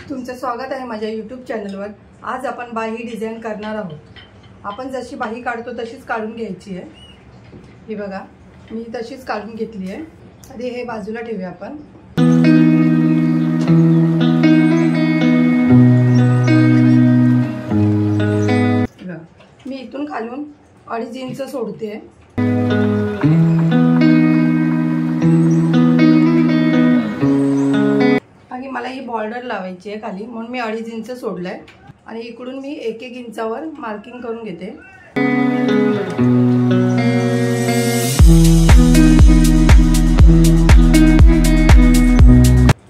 तुमचं स्वागत आहे माझ्या YouTube चॅनलवर। आज आपण बाही डिझाइन करणार आहोत। आपण जशी बाही काढतो तशीच काढून घ्यायची आहे। हे बघा, मी तशीच काढून घेतली आहे। आधी हे बाजूला ठेवूया आपण। मी इथून खालून 2.5 इंच सोडते। आणि मला ही बॉर्डर लावायची आहे खाली, म्हणून मी 2.5 इंच सोडलाय आणि इकडून मी 1-1 इंचावर मार्किंग करून घेते।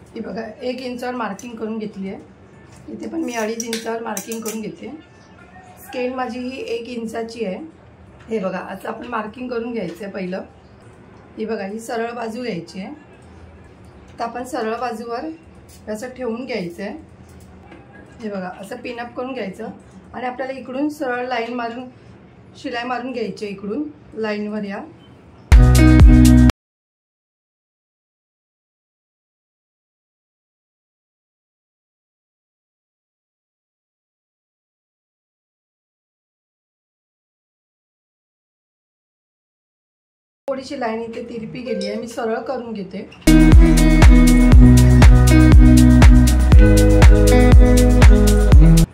हे बघा, 1 इंचावर मार्किंग करून घेतली आहे। इथे पण मी 2.5 इंचावर मार्किंग करून घेते। स्केल माझी ही 1 इंचाची आहे। हे बघा, असं आपण मार्किंग करून घ्यायचं आहे पहिलं। हे बघा, ही सरळ बाजू घ्यायची आहे। तर आपण सरळ बाजूवर असं ठेवून घ्यायचं आहे। हे बघा, असं पिनअप करून घ्यायचं आणि आपल्याला इकडून सरळ लाईन मारून शिलाई मारून घ्यायची आहे। इकडून लाईनवर या थोडीशी लाईन इथे तिरपी गेली आहे, मी सरळ करून घेते।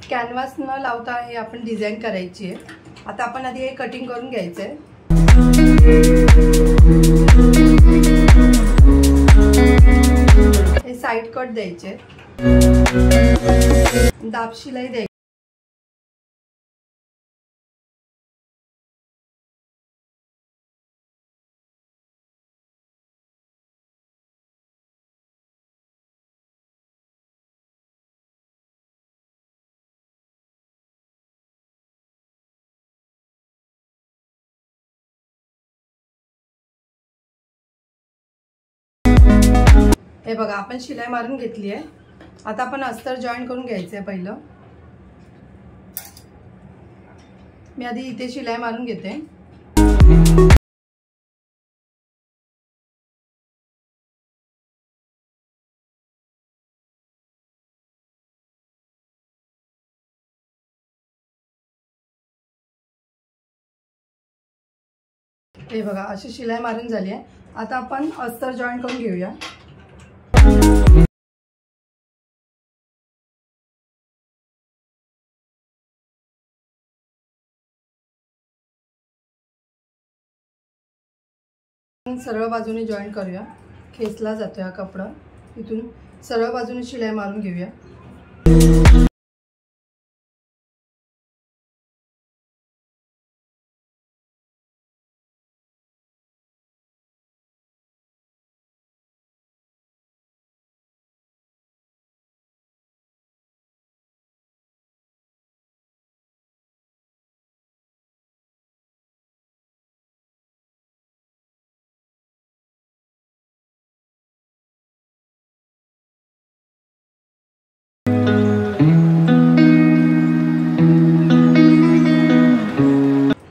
कॅनव्हास न लावता हे आपण डिझाइन करायची आहे। आता आपण आधी हे कटिंग करून घ्यायचं आहे। हे साइड कट द्यायचे, दाब शिलाई द्यायची। हे बघा, आपण शिलाई मारून घेतली आहे। आता आपण अस्तर जॉईन करून घ्यायचं आहे। पहिलं मी आधी इथे शिलाई मारून घेते। हे बघा, अशी शिलाई मारून झाली आहे। आता आपण अस्तर जॉईन करून घेऊया। सरळ बाजूने जॉईन करूया। खेचला जातो हा कपडा, इथून सरळ बाजूने शिलाई मारून घेऊया।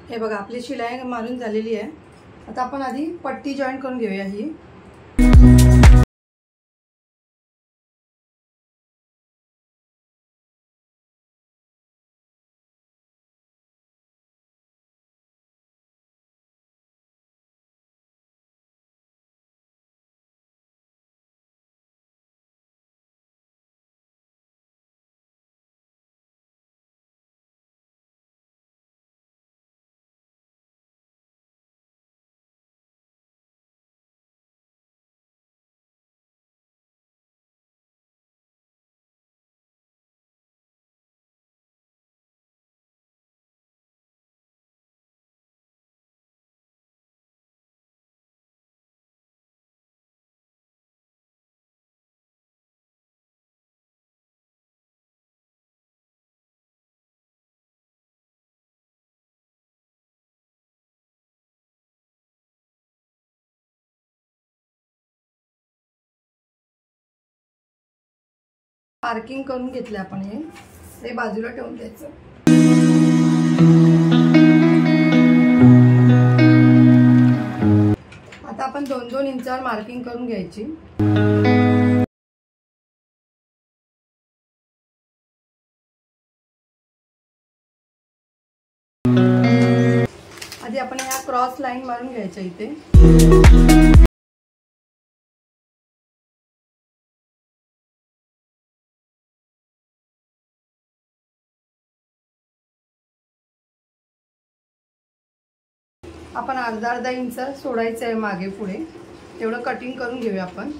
हे बघा, आपली शिलाई मारून झालेली आहे। आता आपण आधी पट्टी जॉईन करून घेऊया। ही मार्किंग करून घेतले आपण। हे बाजूला ठेवून द्यायचं। आता आपण 2-2 इंचावर मार्किंग करून घ्यायची। आधी आपण ह्या क्रॉस लाईन मारून घ्यायच्या इथे। आपण अर्धा इंच सोडायचं आहे मागे पुढे, तेवढं कटिंग करून घेऊया आपण।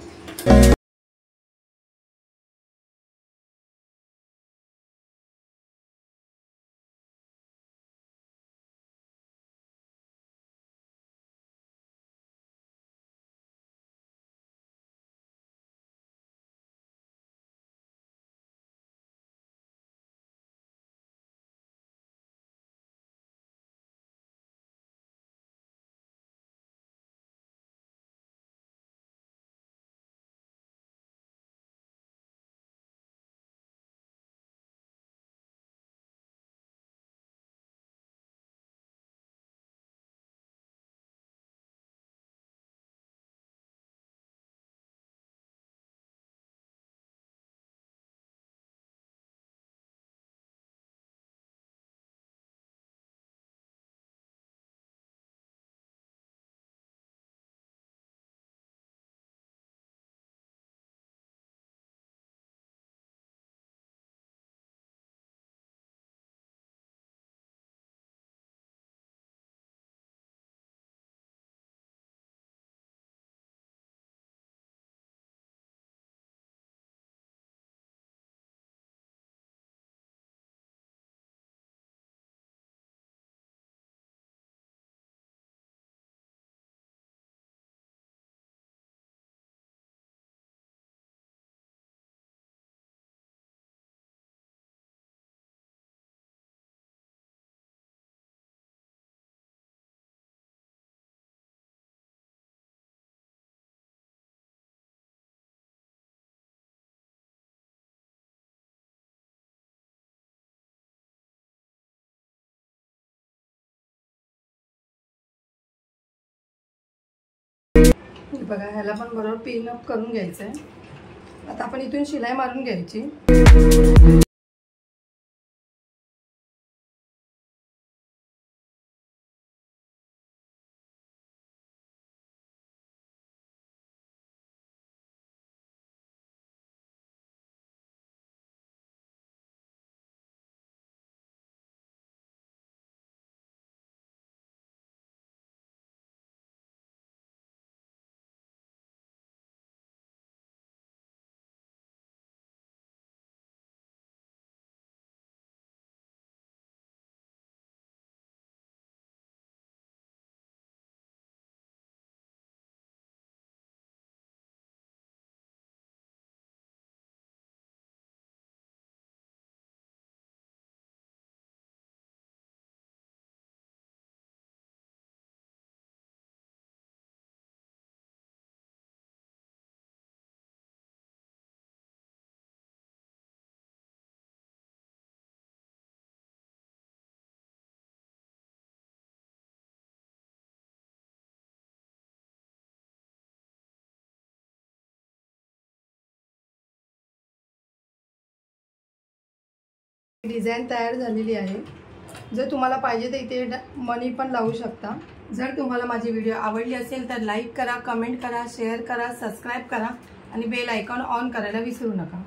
बघा ह्याला पण बरोबर पिन अप करून घ्यायचं आहे। आता आपण इथून शिलाई मारून घ्यायची। डिझाइन तयार झालेली आहे। जर तुम्हाला पाहिजे तर इथे मनी पण लावू शकता। जर तुम्हाला माझी व्हिडिओ आवडली असेल तर लाईक करा, कमेंट करा, शेअर करा, सबस्क्राइब करा आणि बेल आयकॉन ऑन करायला विसरू नका।